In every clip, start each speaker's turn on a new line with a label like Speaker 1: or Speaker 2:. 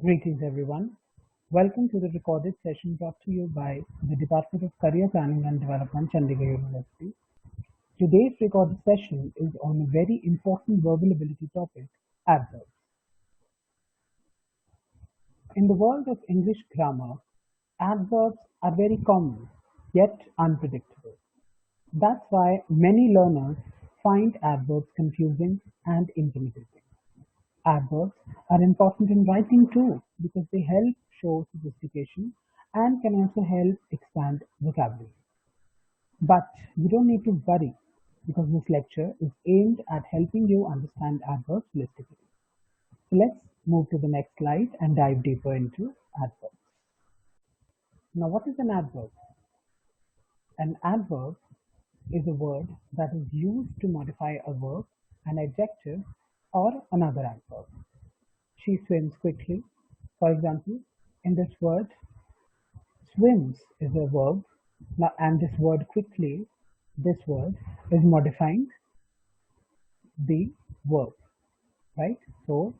Speaker 1: Greetings everyone. Welcome to the recorded session brought to you by the Department of Career Planning and Development, Chandigarh University. Today's recorded session is on a very important verbal ability topic, adverbs. In the world of English grammar, adverbs are very common, yet unpredictable. That's why many learners find adverbs confusing and intimidating. Adverbs are important in writing too because they help show sophistication and can also help expand vocabulary. But you don't need to worry because this lecture is aimed at helping you understand adverbs holistically. So let's move to the next slide and dive deeper into adverbs. Now, what is an adverb? An adverb is a word that is used to modify a verb, an adjective, or another adverb. She swims quickly. For example, in this word, swims is a verb, and this word quickly, this word is modifying the verb, right? So,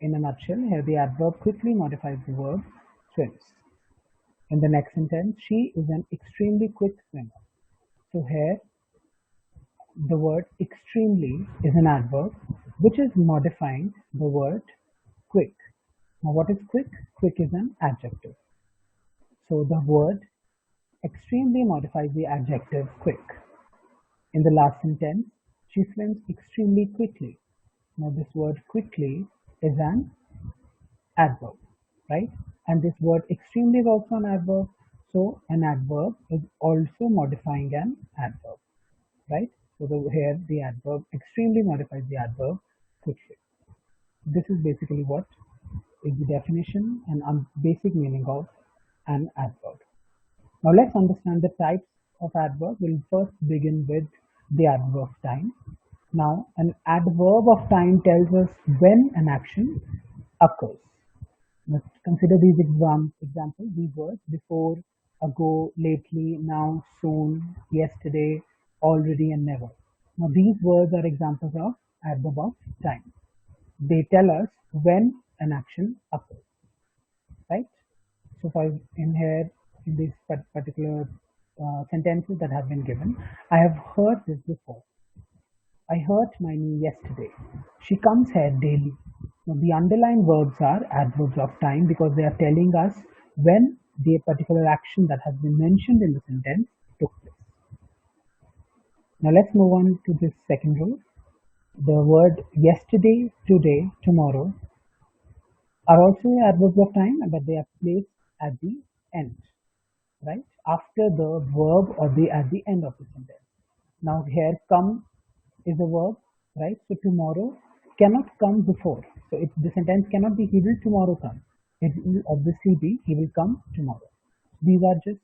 Speaker 1: in a nutshell, here the adverb quickly modifies the verb swims. In the next sentence, she is an extremely quick swimmer. So, here the word extremely is an adverb which is modifying the word quick. Now, what is quick? Quick is an adjective. So, the word extremely modifies the adjective quick. In the last sentence, she swims extremely quickly. Now, this word quickly is an adverb, right? And this word extremely is also an adverb. So, an adverb is also modifying an adverb, right? So, here the adverb extremely modifies the adverb quickly. This is basically what is the definition and basic meaning of an adverb. Now let's understand the types of adverb. We'll first begin with the adverb of time. Now an adverb of time tells us when an action occurs. Let's consider these examples, these words: before, ago, lately, now, soon, yesterday, already, and never. Now these words are examples of adverb of time. They tell us when an action occurs, right? So for in here, in these particular sentences that have been given, I have heard this before. I hurt my knee yesterday. She comes here daily. Now, the underlying verbs are adverbs of time because they are telling us when the particular action that has been mentioned in the sentence took place. Now let's move on to this second rule. The word yesterday, today, tomorrow are also adverbs of time, but they are placed at the end, right? After the verb or at the end of the sentence. Now here come is a verb, right? So tomorrow cannot come before. So the sentence cannot be he will tomorrow come. It will obviously be he will come tomorrow. These are just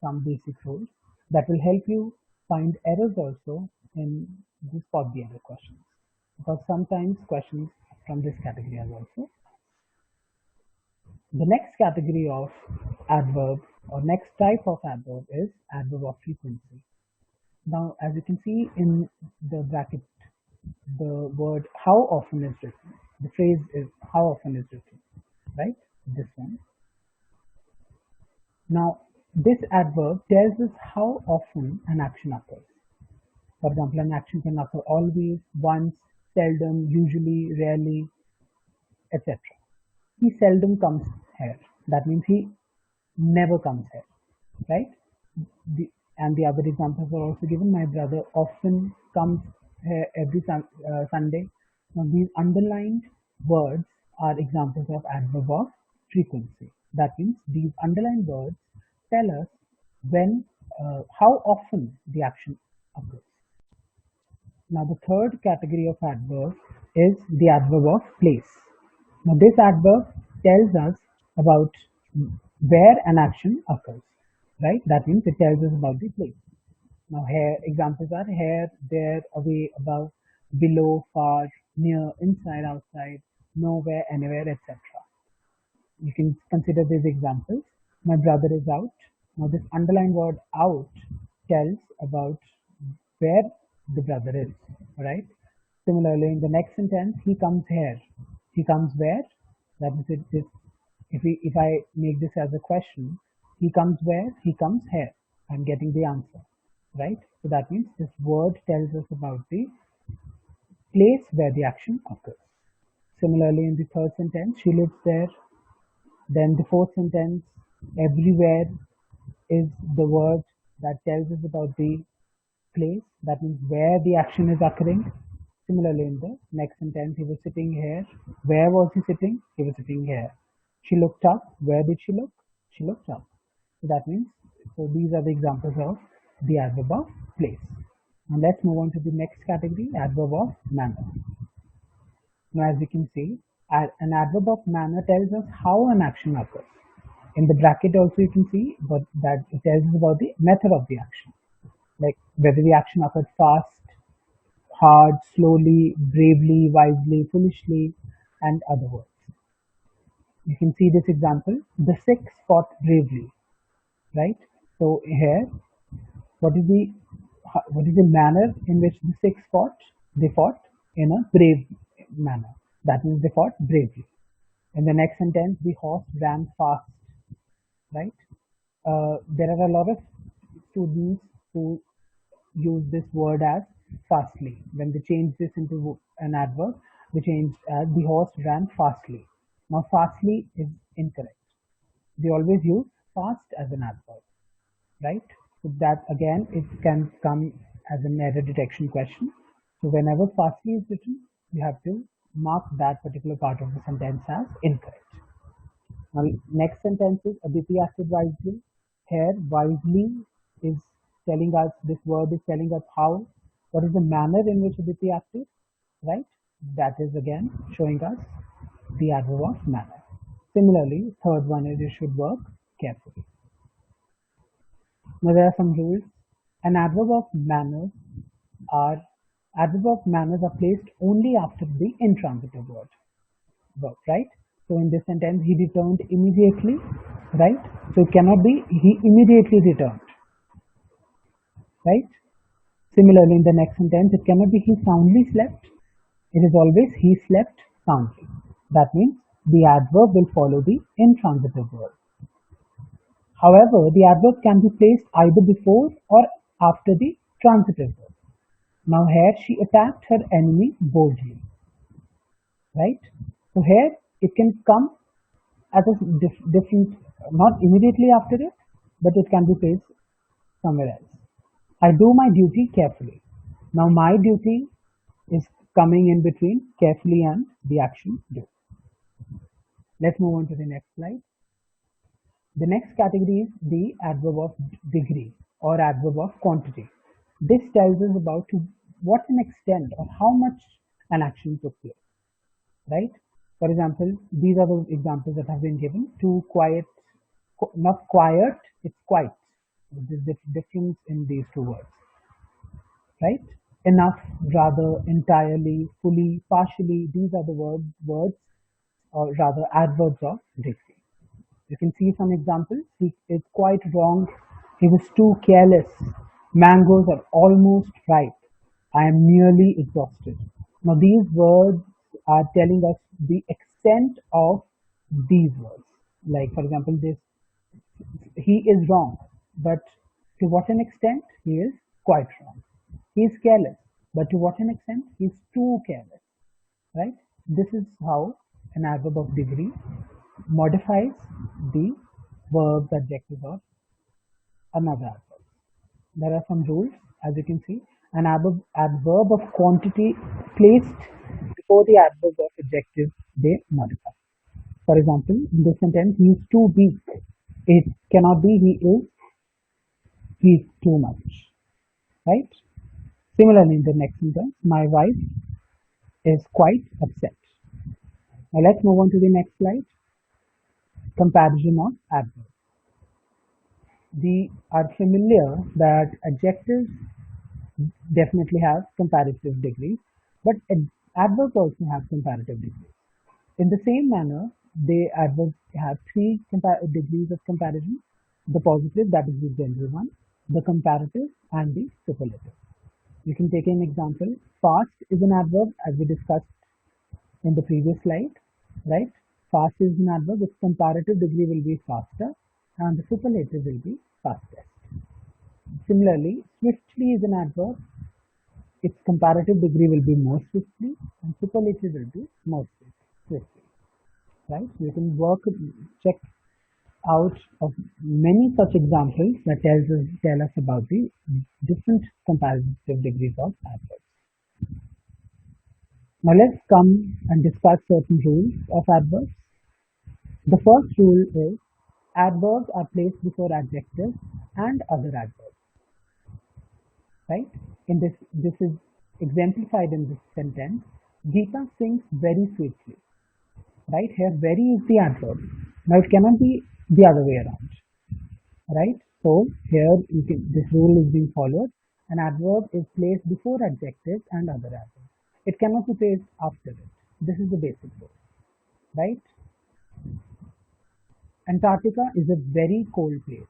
Speaker 1: some basic rules that will help you find errors also in the spot the error questions. Because sometimes questions from this category are also. The next category of adverb or next type of adverb is adverb of frequency. Now, as you can see in the bracket, the word how often is written. The phrase is how often is written, right? This one. Now, this adverb tells us how often an action occurs. For example, an action can occur always, once, seldom, usually, rarely, etc. He seldom comes here. That means he never comes here, right? And the other examples are also given. My brother often comes here every Sunday. Now, these underlined words are examples of adverb of frequency. That means these underlined words tell us how often the action occurs. Now, the third category of adverb is the adverb of place. Now, this adverb tells us about where an action occurs, right? That means it tells us about the place. Now, here examples are here, there, away, above, below, far, near, inside, outside, nowhere, anywhere, etc. You can consider these examples. My brother is out. Now, this underlined word out tells about where the brother is, right? Similarly, in the next sentence, he comes here. He comes where? That is, it is If I make this as a question, he comes where? He comes here. I'm getting the answer, right? So that means this word tells us about the place where the action occurs. Similarly, in the third sentence, she lives there. Then the fourth sentence, everywhere is the word that tells us about the place. That means where the action is occurring. Similarly, in the next sentence, he was sitting here. Where was he sitting? He was sitting here. She looked up. Where did she look? She looked up. So that means, so these are the examples of the adverb of place. Now let's move on to the next category, adverb of manner. Now, as you can see, an adverb of manner tells us how an action occurs. In the bracket also you can see, but that it tells us about the method of the action, like whether the action occurred fast, hard, slowly, bravely, wisely, foolishly, and other words. You can see this example, the sick fought bravely, right? So here, what is the what is the manner in which the six fought? They fought in a brave manner. That means they fought bravely. In the next sentence, the horse ran fast, right? There are a lot of students who use this word as fastly. When they change this into an adverb, they change as the horse ran fastly. Now, fastly is incorrect. They always use fast as an adverb, right? So that again, it can come as an error detection question. So whenever fastly is written, you have to mark that particular part of the sentence as incorrect. Now, next sentence is Aditi acted wisely. Here, wisely is telling us, this word is telling us how, what is the manner in which Aditi acted, right? That is again showing us the adverb of manner. Similarly, third one is you should work carefully. Now, there are some rules. An adverb of manners are adverb of manners are placed only after the intransitive verb, right? So in this sentence, he returned immediately, right? So it cannot be he immediately returned, right? Similarly, in the next sentence, it cannot be he soundly slept. It is always he slept soundly. That means the adverb will follow the intransitive verb. However, the adverb can be placed either before or after the transitive verb. Now here she attacked her enemy boldly, right? So here it can come as a different, not immediately after it, but it can be placed somewhere else. I do my duty carefully. Now my duty is coming in between carefully and the action do. Let's move on to the next slide. The next category is the adverb of degree or adverb of quantity. This tells us about to what an extent or how much an action took place, right? For example, these are the examples that have been given. To quiet, not quiet, it's quite. There's the difference in these two words, right? Enough, rather, entirely, fully, partially. These are the words, or rather adverbs of degree. You can see some examples. He is quite wrong. He was too careless. Mangoes are almost ripe. I am nearly exhausted. Now, these words are telling us the extent of these words. Like, for example, this he is wrong, but to what an extent he is quite wrong. He is careless, but to what an extent he is too careless, right? This is how an adverb of degree modifies the verbs, adjectives, or another adverb. There are some rules, as you can see. An adverb of quantity placed before the adverb of adjective, they modify. For example, in this sentence, he is too weak. It cannot be he is weak too much, right? Similarly, in the next sentence, my wife is quite upset. Now let's move on to the next slide. Comparison of adverbs. We are familiar that adjectives definitely have comparative degrees, but adverbs also have comparative degrees. In the same manner, the adverbs have three degrees of comparison: the positive, that is the general one, the comparative, and the superlative. You can take an example. Fast is an adverb, as we discussed in the previous slide, right? Fast is an adverb, its comparative degree will be faster and the superlative will be fastest. Similarly, swiftly is an adverb, its comparative degree will be more swiftly and superlative will be more swiftly. Right? You can check out of many such examples that tell us about the different comparative degrees of adverbs. Now let's come and discuss certain rules of adverbs. The first rule is adverbs are placed before adjectives and other adverbs. Right? This is exemplified in this sentence. Geeta sings very sweetly. Right? Here, very is the adverb. Now it cannot be the other way around. Right? So here this rule is being followed. An adverb is placed before adjectives and other adverbs. It cannot be placed after it. This is the basic rule. Right? Antarctica is a very cold place.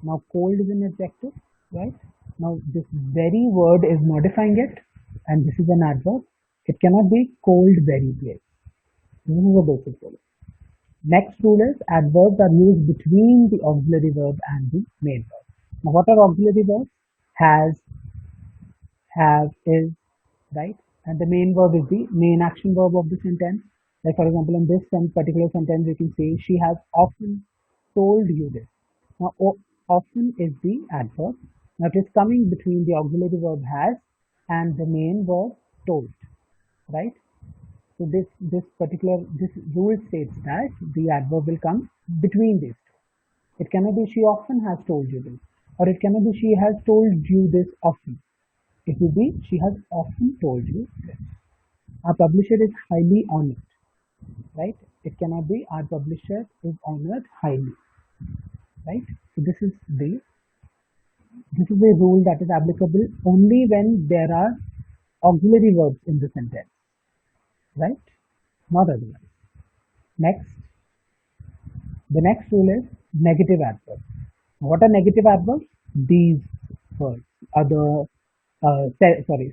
Speaker 1: Now cold is an adjective, right? Now this very word is modifying it and this is an adverb. It cannot be cold very place. This is a basic rule. Next rule is adverbs are used between the auxiliary verb and the main verb. Now what are auxiliary verbs? Has, have, is, right? And the main verb is the main action verb of the sentence. Like for example, in this particular sentence, you can say, she has often told you this. Now, often is the adverb. Now, it is coming between the auxiliary verb has and the main verb told, right? So this rule states that the adverb will come between these two. It cannot be she often has told you this, or it cannot be she has told you this often. It will be she has often told you this. Our publisher is highly honored, right? It cannot be our publisher is honored highly, right? So this is a rule that is applicable only when there are auxiliary verbs in the sentence, right? Not otherwise. Next, the next rule is negative adverbs. What are negative adverbs? These words are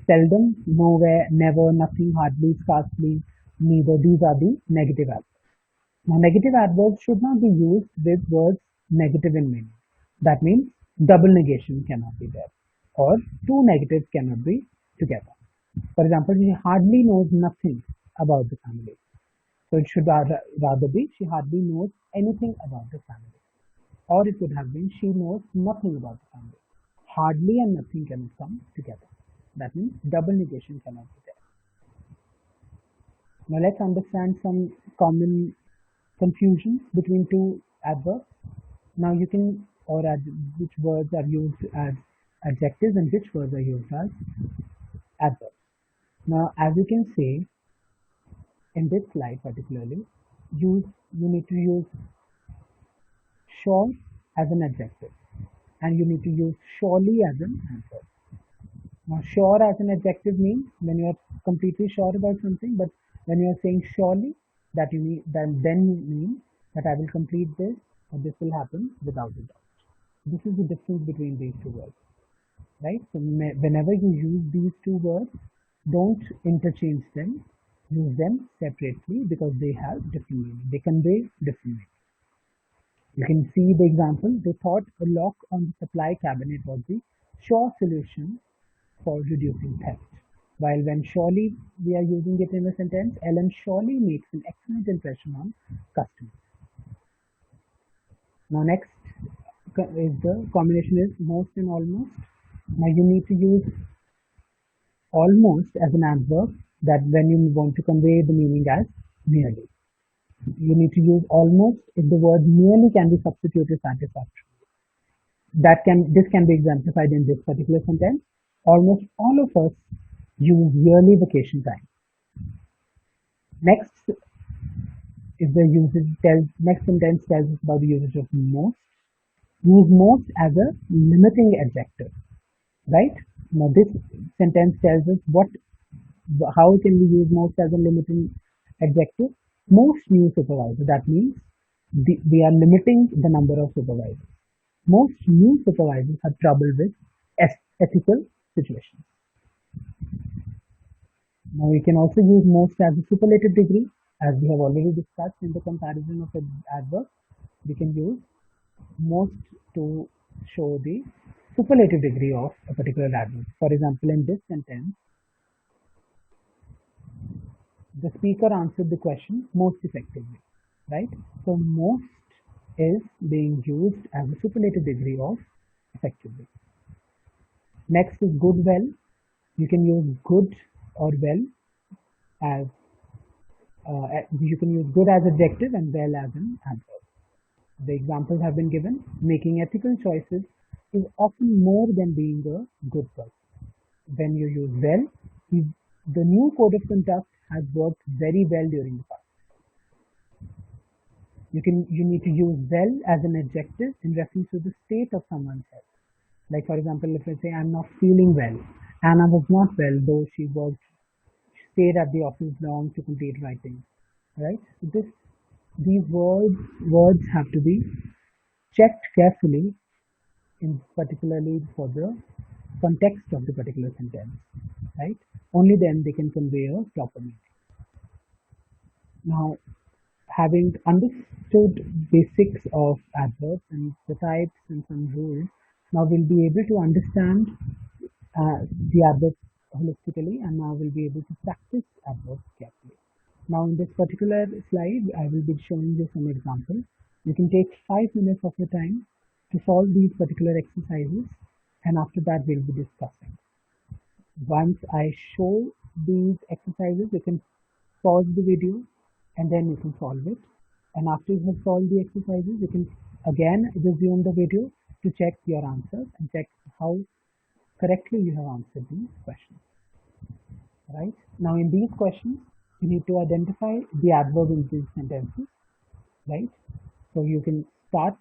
Speaker 1: seldom, nowhere, never, nothing, hardly, scarcely, neither. These are the negative adverbs. Now, negative adverbs should not be used with words negative in meaning. That means double negation cannot be there, or two negatives cannot be together. For example, she hardly knows nothing about the family. So it should rather be she hardly knows anything about the family. Or it could have been she knows nothing about the family. Hardly and nothing cannot come together. That means double negation cannot be there. Now let's understand some common confusion between two adverbs. Now you can, or which words are used as adjectives and which words are used as adverbs. Now, as you can see in this slide particularly, you need to use sure as an adjective and you need to use surely as an adverb. Now, sure as an adjective means when you are completely sure about something, but when you are saying surely, that you mean then means that I will complete this or this will happen without a doubt. This is the difference between these two words, right? So whenever you use these two words, don't interchange them. Use them separately because they have different meaning. They convey different meaning. You can see the example. They thought a lock on the supply cabinet was the sure solution for reducing theft. While when surely we are using it in a sentence, Ellen surely makes an excellent impression on customers. Now next is the combination is most and almost. Now you need to use almost as an adverb that when you want to convey the meaning as nearly. You need to use almost if the word nearly can be substituted satisfactorily. This can be exemplified in this particular sentence. Almost all of us use yearly vacation time. Next is the usage next sentence tells us about the usage of most. Use most as a limiting adjective, right? Now this sentence tells us how can we use most as a limiting adjective? Most new supervisor. That means we are limiting the number of supervisors. Most new supervisors have trouble with ethical situations. Now we can also use most as a superlative degree. As we have already discussed in the comparison of an adverb, we can use most to show the superlative degree of a particular adverb. For example, in this sentence, the speaker answered the question most effectively, right? So most is being used as a superlative degree of effectively. Next is good well. You can use good or well as you can use good as adjective and well as an adverb. The examples have been given. Making ethical choices is often more than being a good person. When you use well, the new code of conduct has worked very well during the past. You need to use well as an adjective in reference to the state of someone's health. Like for example, if I say I'm not feeling well, Anna was not well though she stayed at the office long to complete writing, right? So these words have to be checked carefully, in particularly for the context of the particular sentence, right? Only then they can convey a proper meaning. Now, having understood basics of adverbs and the types and some rules, now we'll be able to understand the adverbs holistically, and now we'll be able to practice adverbs carefully. Now in this particular slide, I will be showing you some examples. You can take 5 minutes of your time to solve these particular exercises, and after that we'll be discussing. Once I show these exercises, you can pause the video and then you can solve it. And after you have solved the exercises, you can again resume the video to check your answers and check how correctly you have answered these questions. Right? Now in these questions, you need to identify the adverb in these sentences. Right? So you can pause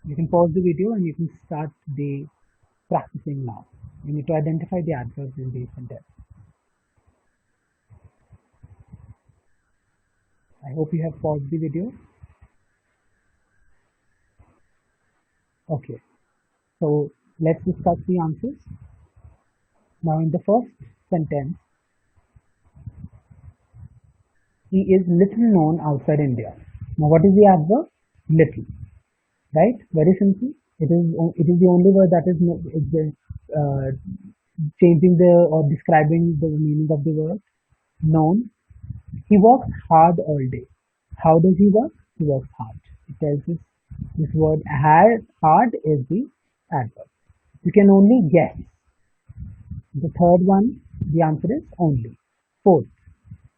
Speaker 1: the video and you can start the practicing now. You need to identify the adverbs in these sentences. I hope you have paused the video. Okay, so let's discuss the answers. Now in the first sentence, he is little known outside India. Now what is the adverb? Little, right? Very simple. It is the only word that is changing the or describing the meaning of the word. Known. He works hard all day. How does he work? He works hard. It tells us this word hard is the adverb. You can only guess. The third one, the answer is only. Fourth,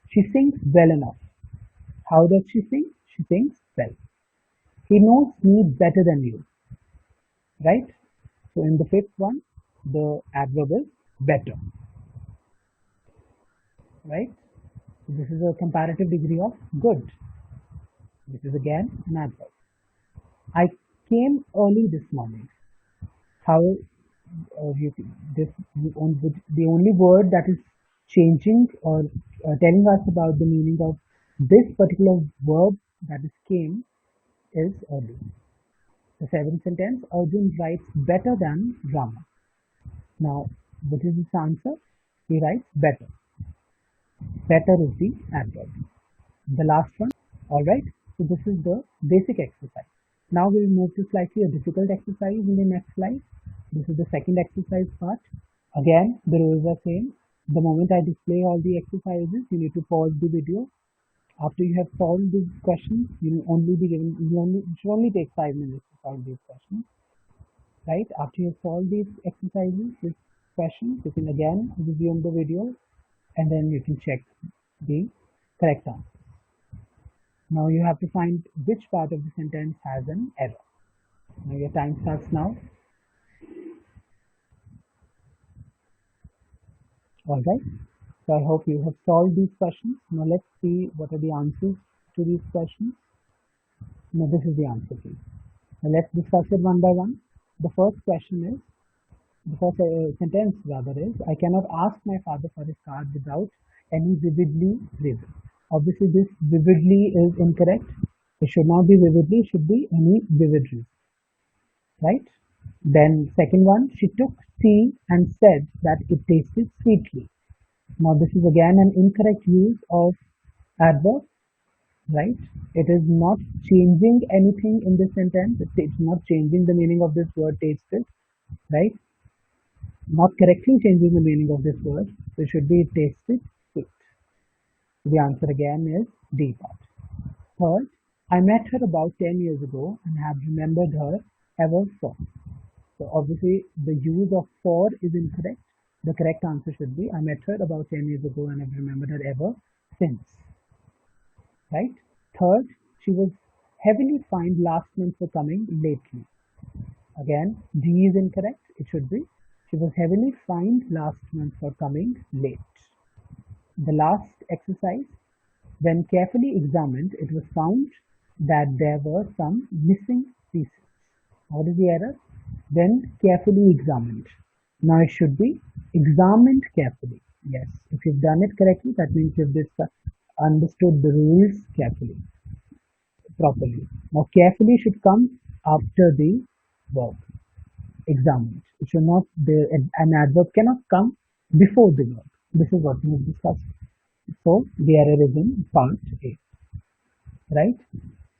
Speaker 1: she sings well enough. How does she sing? She sings well. He knows me better than you. Right? So in the fifth one, the adverb is better. Right? So this is a comparative degree of good. This is again an adverb. I came early this morning. How the only word that is changing or telling us about the meaning of this particular verb that is came is early. The seventh sentence, Arjun writes better than Rama. Now, what is his answer? He writes better. Better is the adverb. The last one. All right. So this is the basic exercise. Now we will move to slightly a difficult exercise in the next slide. This is the second exercise part. Again, the rules are same. The moment I display all the exercises, you need to pause the video. After you have solved these questions, you will only be given. It should only take 5 minutes to solve these questions. Right? After you have solved these exercises, these questions, you can again resume the video, and then you can check the correct answer. Now you have to find which part of the sentence has an error. Now your time starts now. All right. So I hope you have solved these questions. Now let's see what are the answers to these questions. Now this is the answer key. Now let's discuss it one by one. The first question is, the first sentence rather is, I cannot ask my father for his card without any vividly reason. Obviously this vividly is incorrect. It should not be vividly, it should be any vivid reason. Right? Then second one, she took tea and said that it tasted sweetly. Now this is again an incorrect use of Adverb, right? It is not changing anything in this sentence. It's not changing the meaning of this word tasted, right? Not correctly changing the meaning of this word. So it should be tasted sweet. The answer again is D part. Third, I met her about 10 years ago and have remembered her ever so. So obviously the use of for is incorrect. The correct answer should be I met her about 10 years ago and I've remembered her ever since. Right? Third, she was heavily fined last month for coming lately. Again, D is incorrect. It should be she was heavily fined last month for coming late. The last exercise, when carefully examined, it was found that there were some missing pieces. What is the error? When carefully examined. Now it should be examined carefully. Yes, if you've done it correctly, that means you've understood the rules carefully, properly. Now carefully should come after the verb examined. It should not, an adverb cannot come before the verb. This is what we have discussed. So the error is in part A, right?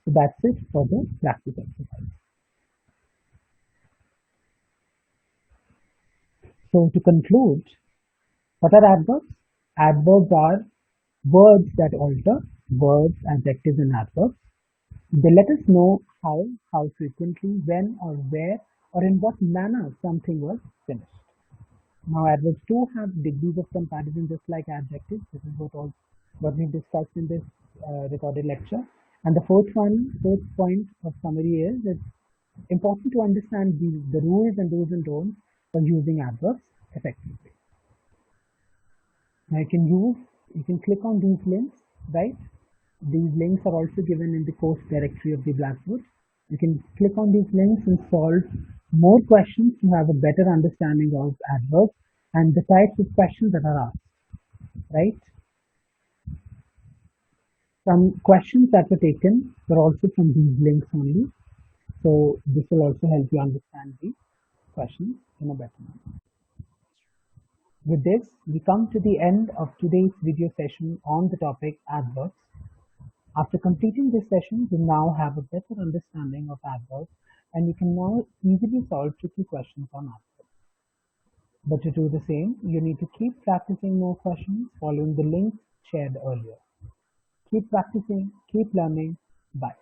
Speaker 1: So that's it for the practice exercise. So to conclude, what are adverbs? Adverbs are words that alter, verbs, adjectives, and adverbs. They let us know how frequently, when, or where, or in what manner something was finished. Now, adverbs do have degrees of comparison, just like adjectives. This is what we discussed in this recorded lecture. And the fourth point of summary is it's important to understand the rules and do's and don'ts for using adverbs effectively. Now you can click on these links, right? These links are also given in the course directory of the Blackboard. You can click on these links and solve more questions to have a better understanding of adverbs and the types of questions that are asked, right? Some questions that were taken were also from these links only. So this will also help you understand the questions in a better manner. With this, we come to the end of today's video session on the topic adverbs. After completing this session, you now have a better understanding of adverbs and you can now easily solve tricky questions on adverbs. But to do the same, you need to keep practicing more questions following the links shared earlier. Keep practicing, keep learning. Bye.